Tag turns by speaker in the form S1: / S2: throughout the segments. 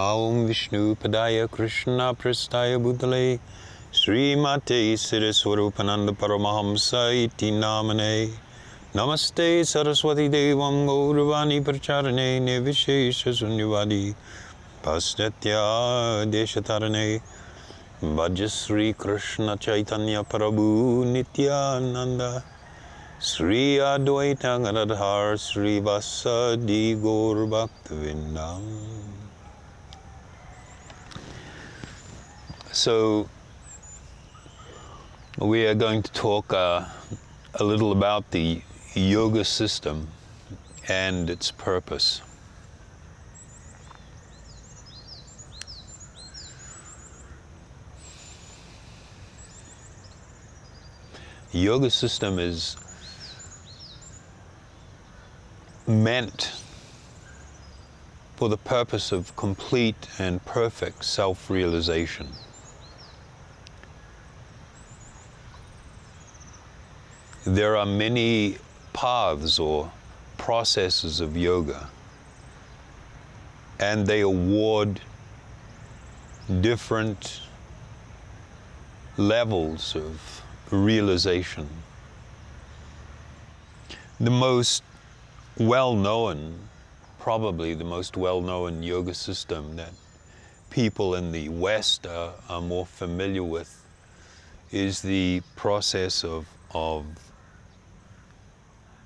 S1: Namo Om Vishnu Padaya Krishna Prastaya Bhutale Srimate Siriswarupananda Paramahamsa Iti Namane Namaste Saraswati Devam Gauravani Pracharane Nevishesha Sunyavadi Pastatya Deshatarane Bhajasri Krishna Chaitanya Prabhu Nityananda Sri Advaita Gadadhar Sri Vasadi Gaur Bhaktivinoda. So we are going to talk a little about the yoga system and its purpose. The yoga system is meant for the purpose of complete and perfect self-realization. There are many paths or processes of yoga, and they award different levels of realization. The most well-known, probably the most well-known yoga system that people in the West are more familiar with is the process of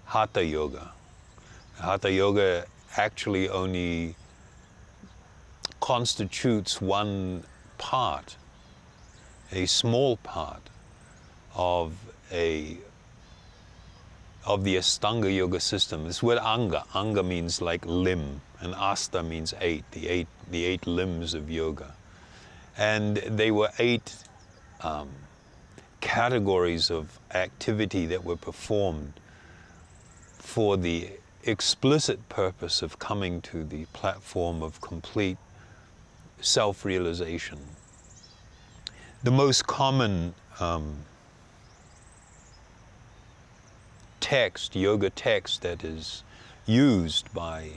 S1: Hatha Yoga. Hatha Yoga actually only constitutes one part, a small part of the Astanga Yoga system. This word anga. Anga means like limb, and asta means eight, the eight limbs of yoga. And they were eight categories of activity that were performed for the explicit purpose of coming to the platform of complete self-realization. The most common yoga text that is used by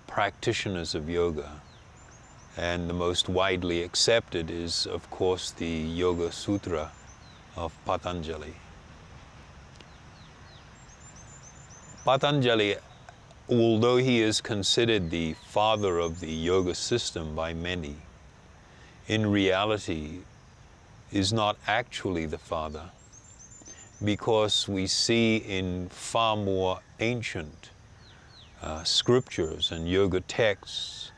S1: practitioners of yoga, and the most widely accepted is, of course, the Yoga Sutra of Patanjali. Patanjali, although he is considered the father of the yoga system by many, in reality is not actually the father, because we see in far more ancient scriptures and yoga texts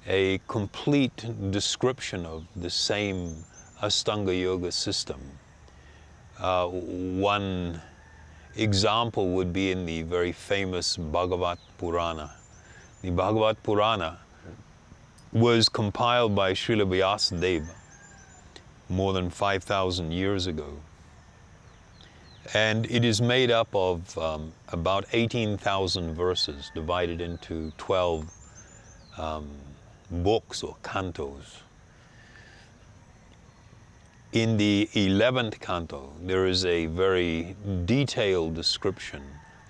S1: a complete description of the same Astanga Yoga system. One example would be in the very famous Bhagavad Purana. The Bhagavad Purana was compiled by Srila Vyasadeva more than 5,000 years ago. And it is made up of about 18,000 verses divided into 12 books or cantos. In the 11th canto, there is a very detailed description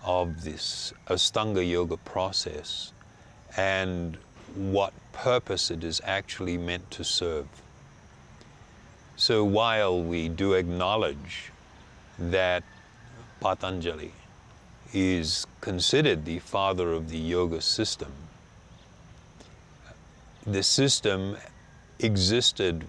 S1: of this Astanga Yoga process and what purpose it is actually meant to serve. So while we do acknowledge that Patanjali is considered the father of the yoga system, the system existed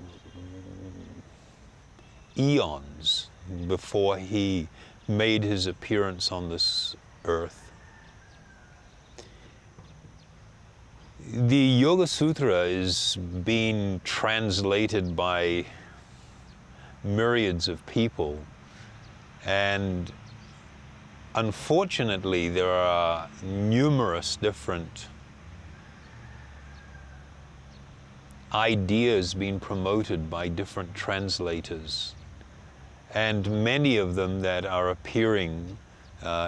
S1: eons before he made his appearance on this earth. The Yoga Sutra is being translated by myriads of people, and unfortunately there are numerous different ideas being promoted by different translators, and many of them that are appearing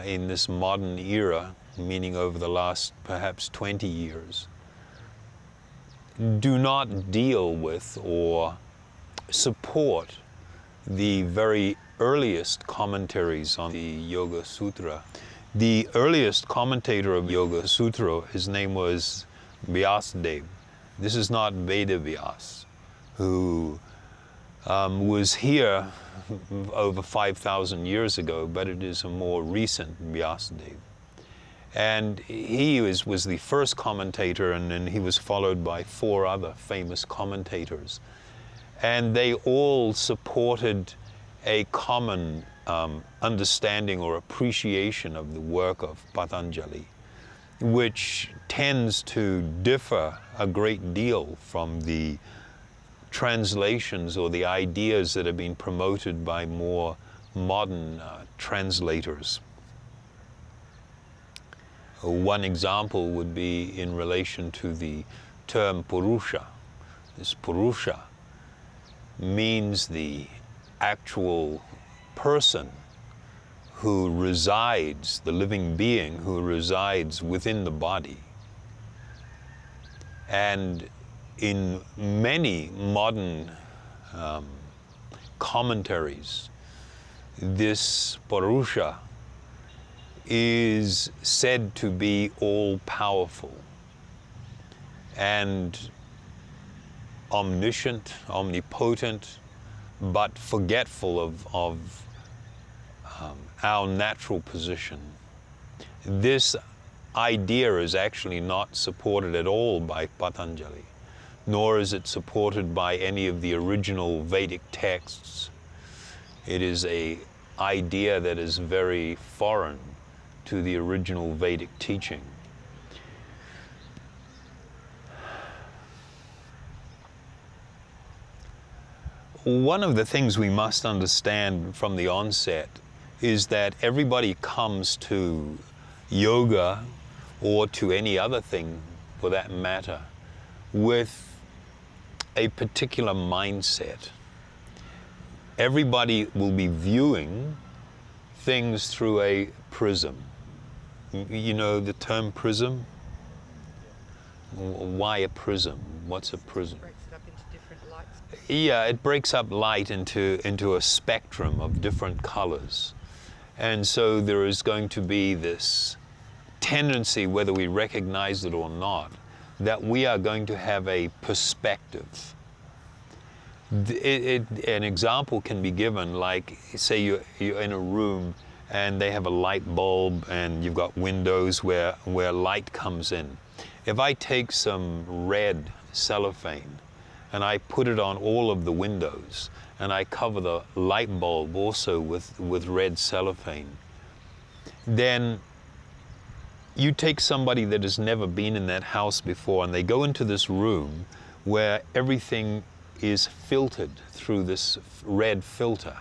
S1: in this modern era, meaning over the last perhaps 20 years, do not deal with or support the very earliest commentaries on the Yoga Sutra. The earliest commentator of Yoga Sutra, his name was Vyasadeva. This is not Vedavyas, who was here over 5,000 years ago, but it is a more recent Vyasadeva. And he was the first commentator, and then he was followed by 4 other famous commentators. And they all supported a common understanding or appreciation of the work of Patanjali, which tends to differ a great deal from the translations or the ideas that have been promoted by more modern translators. One example would be in relation to the term Purusha. This Purusha means the actual person who resides, the living being who resides within the body. And in many modern commentaries, this Purusha is said to be all-powerful and omniscient, omnipotent, but forgetful of our natural position. This idea is actually not supported at all by Patanjali, nor is it supported by any of the original Vedic texts. It is an idea that is very foreign to the original Vedic teaching. One of the things we must understand from the onset is that everybody comes to yoga, or to any other thing for that matter, with a particular mindset. Everybody will be viewing things through a prism. You know the term prism? Why a prism? What's a prism?
S2: It breaks it up into different lights.
S1: Yeah, it breaks up light into a spectrum of different colors. And so there is going to be this tendency, whether we recognize it or not, that we are going to have a perspective. An example can be given, like, say you're in a room and they have a light bulb and you've got windows where light comes in. If I take some red cellophane and I put it on all of the windows, and I cover the light bulb also with red cellophane, then you take somebody that has never been in that house before and they go into this room where everything is filtered through this red filter.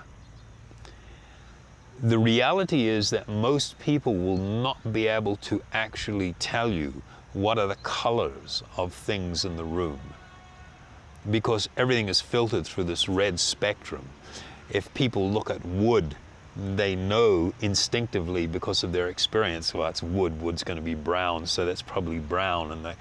S1: The reality is that most people will not be able to actually tell you what are the colors of things in the room, because everything is filtered through this red spectrum. If people look at wood, they know instinctively, because of their experience, well, it's wood, wood's going to be brown, so that's probably brown.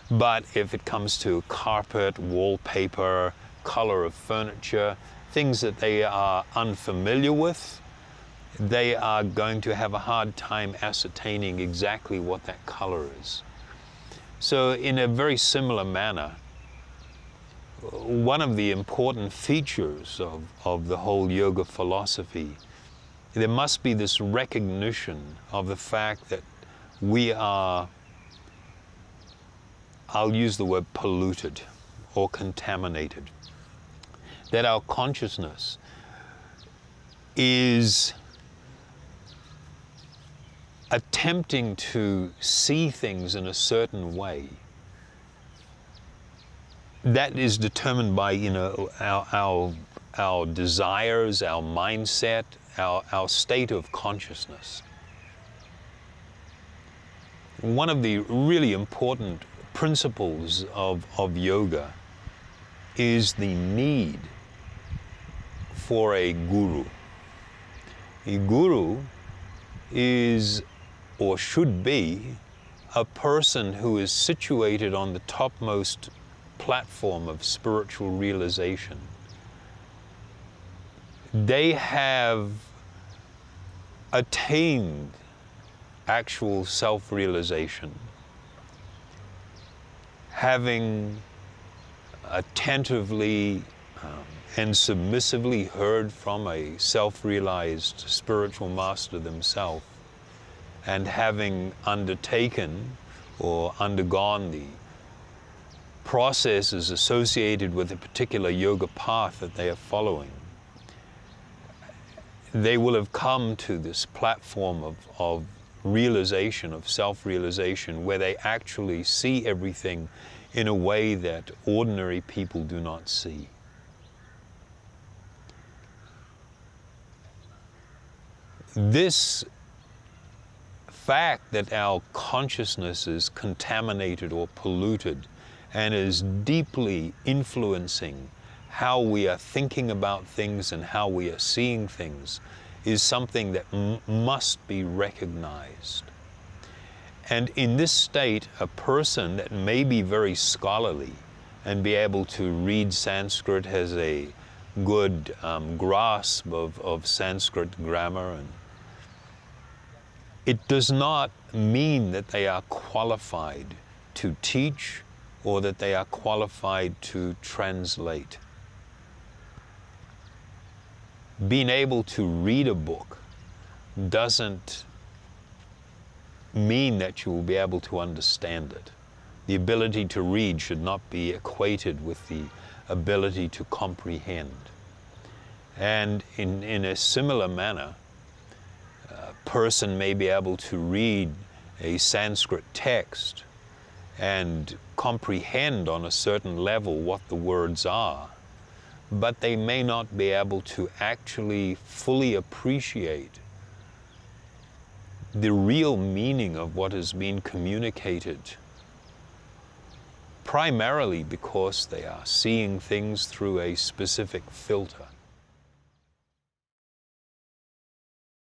S1: But if it comes to carpet, wallpaper, color of furniture, things that they are unfamiliar with, they are going to have a hard time ascertaining exactly what that color is. So in a very similar manner, one of the important features of the whole yoga philosophy, there must be this recognition of the fact that we are, I'll use the word polluted or contaminated, that our consciousness is attempting to see things in a certain way that is determined by, our desires, our mindset, our state of consciousness. One of the really important principles of yoga is the need for a guru. A guru is, or should be, a person who is situated on the topmost platform of spiritual realization. They have attained actual self-realization, having attentively and submissively heard from a self-realized spiritual master themselves, and having undertaken or undergone the processes associated with a particular yoga path that they are following, they will have come to this platform of realization, of self-realization, where they actually see everything in a way that ordinary people do not see. This fact that our consciousness is contaminated or polluted and is deeply influencing how we are thinking about things and how we are seeing things is something that must be recognized. And in this state, a person that may be very scholarly and be able to read Sanskrit, has a good grasp of Sanskrit grammar, and it does not mean that they are qualified to teach or that they are qualified to translate. Being able to read a book doesn't mean that you will be able to understand it. The ability to read should not be equated with the ability to comprehend. And in a similar manner, a person may be able to read a Sanskrit text and comprehend on a certain level what the words are, but they may not be able to actually fully appreciate the real meaning of what is being communicated, primarily because they are seeing things through a specific filter.